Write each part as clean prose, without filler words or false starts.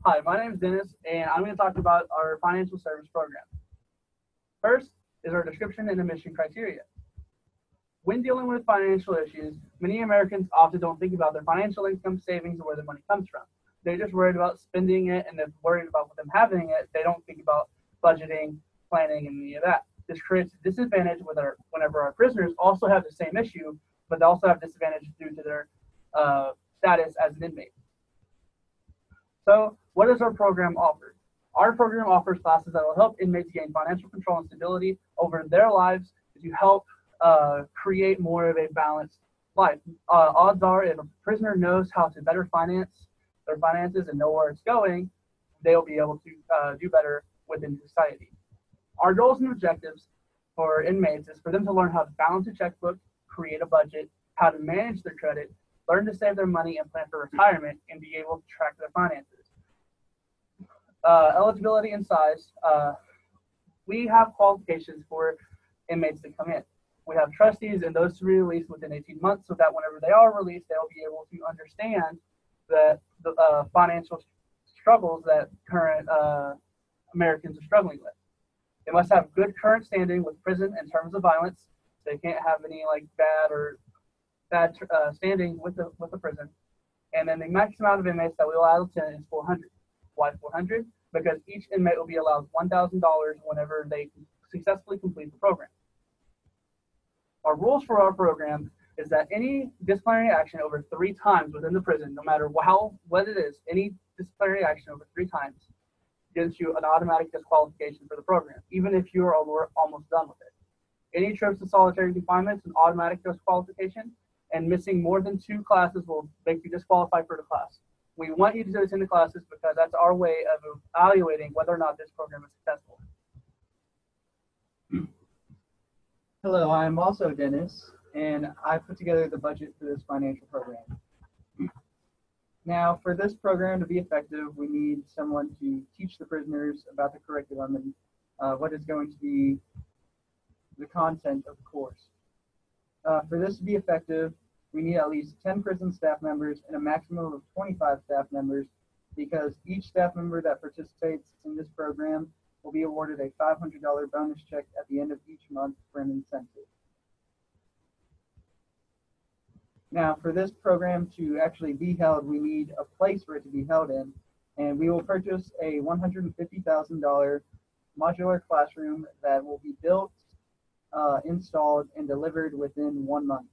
Hi, my name is Dennis, and I'm going to talk about our financial service program. First is our description and admission criteria. When dealing with financial issues, many Americans often don't think about their financial income, savings, or where their money comes from. They're just worried about spending it, and they're worried about them having it. They don't think about budgeting, planning, and any of that. This creates a disadvantage whenever our prisoners also have the same issue, but they also have disadvantage due to their status as an inmate. So, what does our program offer? Our program offers classes that will help inmates gain financial control and stability over their lives to help create more of a balanced life. Odds are, if a prisoner knows how to better finance their finances and know where it's going, they'll be able to do better within society. Our goals and objectives for inmates is for them to learn how to balance a checkbook, create a budget, how to manage their credit, learn to save their money and plan for retirement, and be able to track their finances. Eligibility and size. We have qualifications for inmates to come in. We have trustees, and those to be released within 18 months, so that whenever they are released, they'll be able to understand the financial struggles that current Americans are struggling with. They must have good current standing with prison in terms of violence. They can't have any bad standing with the prison. And then the maximum amount of inmates that we allow to is 400. Why 400? Because each inmate will be allowed $1,000 whenever they successfully complete the program. Our rules for our program is that any disciplinary action over 3 times within the prison, no matter what it is, any disciplinary action over 3 times gives you an automatic disqualification for the program, even if you are almost done with it. Any trips to solitary confinement is an automatic disqualification, and missing more than 2 classes will make you disqualified for the class. We want you to attend the classes because that's our way of evaluating whether or not this program is successful. Hello, I'm also Dennis, and I put together the budget for this financial program. Now, for this program to be effective, we need someone to teach the prisoners about the curriculum and what is going to be the content of the course. For this to be effective, we need at least 10 prison staff members and a maximum of 25 staff members, because each staff member that participates in this program will be awarded a $500 bonus check at the end of each month for an incentive. Now, for this program to actually be held, we need a place for it to be held in, and we will purchase a $150,000 modular classroom that will be built, installed, and delivered within 1 month.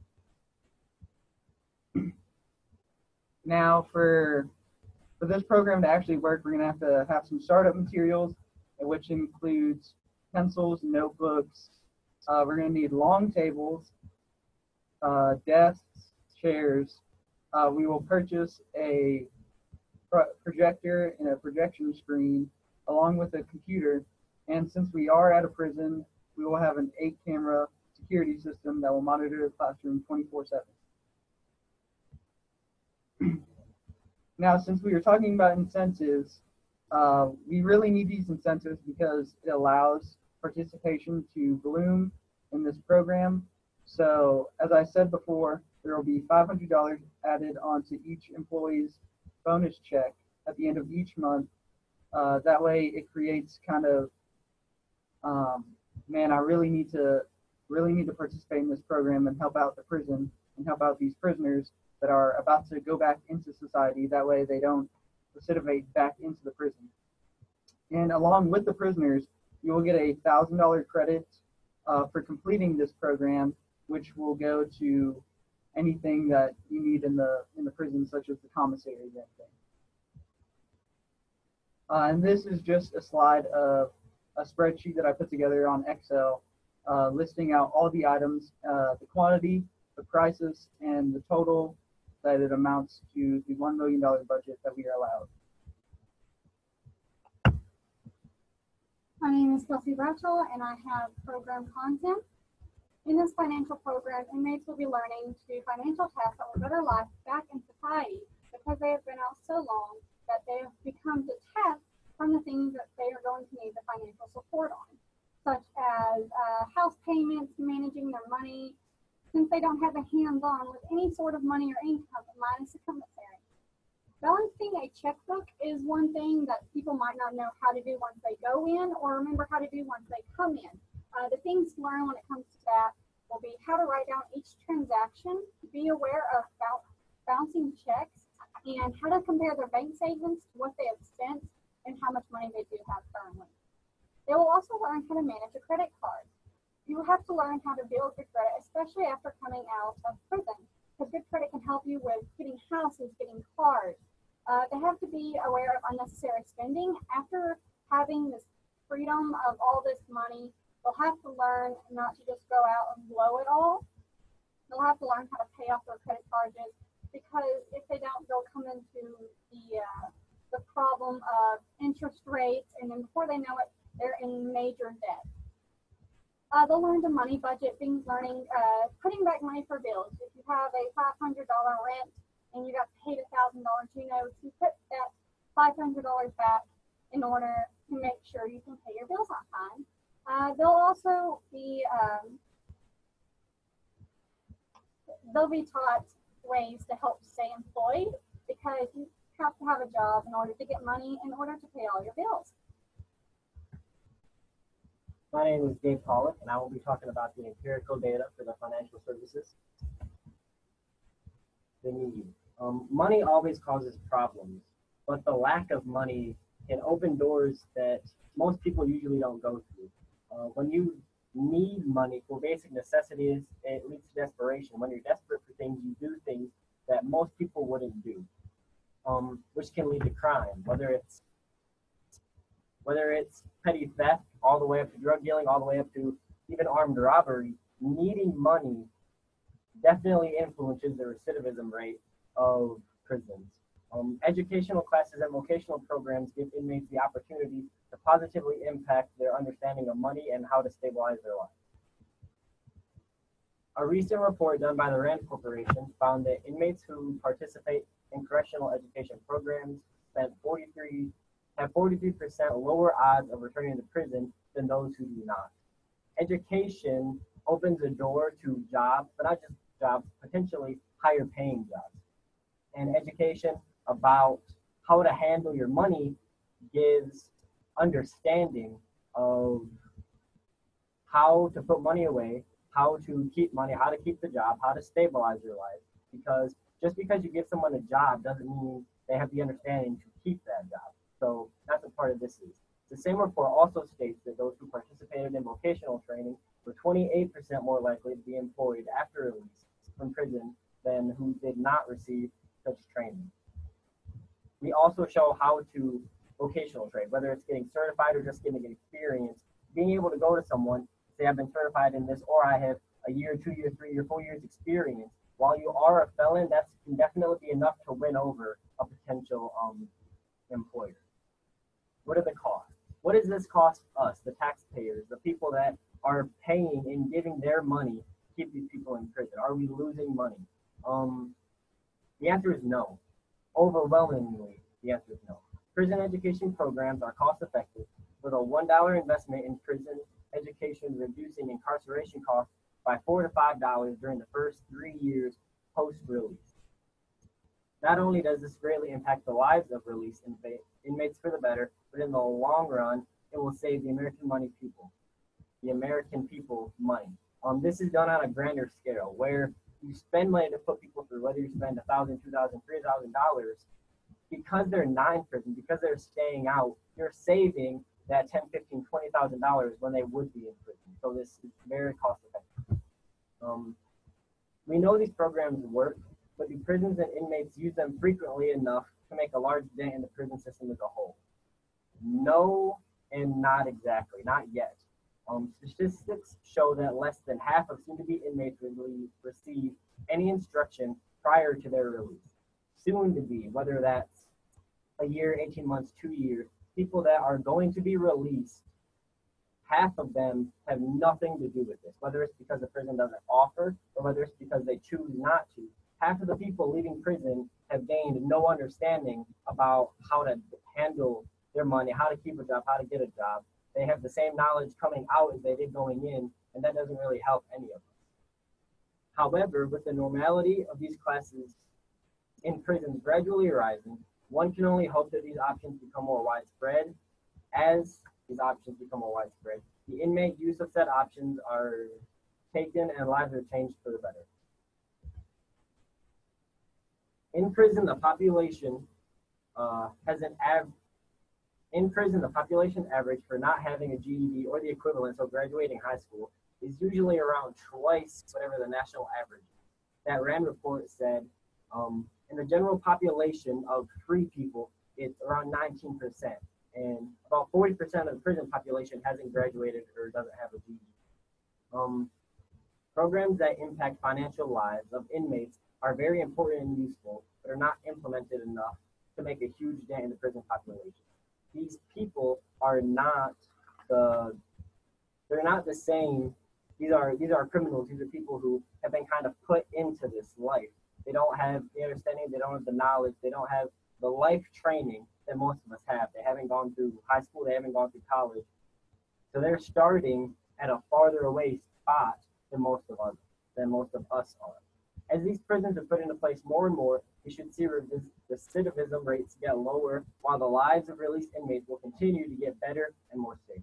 Now, for this program to actually work, we're going to have some startup materials, which includes pencils, notebooks. We're going to need long tables, desks, chairs. We will purchase a projector and a projection screen along with a computer. And since we are at a prison, we will have an 8-camera security system that will monitor the classroom 24/7. Now, since we were talking about incentives, we really need these incentives because it allows participation to bloom in this program. So, as I said before, there will be $500 added onto each employee's bonus check at the end of each month. That way, it creates kind of, man, I really need to participate in this program and help out the prison and help out these prisoners that are about to go back into society. That way they don't recidivate back into the prison. And along with the prisoners, you will get a $1,000 credit for completing this program, which will go to anything that you need in the prison, such as the commissary and everything. And this is just a slide of a spreadsheet that I put together on Excel, listing out all the items, the quantity, the prices, and the total that it amounts to the $1 million budget that we are allowed. My name is Kelsey Bradshaw, and I have program content. In this financial program, inmates will be learning to do financial tasks that will better life back in society, because they have been out so long that they have become detached from the things that they are going to need the financial support on, such as house payments, managing their money, since they don't have a hands-on with any sort of money or income minus the commissary. Balancing a checkbook is one thing that people might not know how to do once they go in or remember how to do once they come in. The things to learn when it comes to that will be how to write down each transaction, be aware of bouncing checks, and how to compare their bank statements to what they have spent and how much money they do have currently. They will also learn how to manage a credit card. You will have to learn how to build good credit, especially after coming out of prison, because good credit can help you with getting houses, getting cars. They have to be aware of unnecessary spending. After having this freedom of all this money, they'll have to learn not to just go out and blow it all. They'll have to learn how to pay off their credit charges, because if they don't, they'll come into the problem of interest rates, and then before they know it, they're in major debt. They'll learn to money budget, things learning, putting back money for bills. If you have a $500 rent and you got paid $1,000, you know to put that $500 back in order to make sure you can pay your bills on time. They'll also be taught ways to help stay employed, because you have to have a job in order to get money, in order to pay all your bills. My name is Dave Pollock, and I will be talking about the empirical data for the financial services. The need. Money always causes problems, but the lack of money can open doors that most people usually don't go through. When you need money for basic necessities, it leads to desperation. When you're desperate for things, you do things that most people wouldn't do, which can lead to crime, whether it's petty theft, all the way up to drug dealing, all the way up to even armed robbery. Needing money definitely influences the recidivism rate of prisons. Educational classes and vocational programs give inmates the opportunity to positively impact their understanding of money and how to stabilize their lives. A recent report done by the RAND Corporation found that inmates who participate in correctional education programs have 43% lower odds of returning to prison than those who do not. Education opens a door to jobs, but not just jobs, potentially higher paying jobs. And education about how to handle your money gives understanding of how to put money away, how to keep money, how to keep the job, how to stabilize your life. Because just because you give someone a job doesn't mean they have the understanding to keep that job. So that's what part of this is. The same report also states that those who participated in vocational training were 28% more likely to be employed after release from prison than who did not receive such training. We also show how to vocational train, whether it's getting certified or just getting experience, being able to go to someone, say I've been certified in this, or I have a year, 2 years, 3 years, 4 years experience. While you are a felon, that can definitely be enough to win over a potential employer. What are the costs? What does this cost us, the taxpayers, the people that are paying and giving their money to keep these people in prison? Are we losing money? The answer is no. Overwhelmingly, the answer is no. Prison education programs are cost effective, with a $1 investment in prison education reducing incarceration costs by $4 to $5 during the first 3 years post-release. Not only does this greatly impact the lives of released inmates for the better, but in the long run, it will save the American people money. This is done on a grander scale, where you spend money to put people through, whether you spend $1,000, $2,000, $3,000, because they're not in prison, because they're staying out, you're saving that $10,000, $15,000, $20,000 when they would be in prison. So this is very cost effective. We know these programs work, but the prisons and inmates use them frequently enough to make a large dent in the prison system as a whole. No, and not exactly, not yet. Statistics show that less than half of soon-to-be inmates receive any instruction prior to their release. Soon to be, whether that's a year, 18 months, 2 years, people that are going to be released, half of them have nothing to do with this, whether it's because the prison doesn't offer or whether it's because they choose not to. Half of the people leaving prison have gained no understanding about how to handle their money, how to keep a job, how to get a job. They have the same knowledge coming out as they did going in, and that doesn't really help any of us. However, with the normality of these classes in prisons gradually rising, One can only hope that these options become more widespread. As these options become more widespread, the inmate use of said options are taken and lives are changed for the better. In prison, the population the population average for not having a GED or the equivalent, so graduating high school, is usually around twice whatever the national average is. That RAND report said in the general population of free people, it's around 19%, and about 40% of the prison population hasn't graduated or doesn't have a GED. Programs that impact financial lives of inmates are very important and useful, but are not implemented enough to make a huge dent in the prison population. These people are not they're not the same. These are criminals. These are people who have been kind of put into this life. They don't have the understanding, they don't have the knowledge, they don't have the life training that most of us have. They haven't gone through high school, they haven't gone through college. So they're starting at a farther away spot than most of us are. As these prisons are put into place more and more, we should see recidivism rates get lower, while the lives of released inmates will continue to get better and more safe.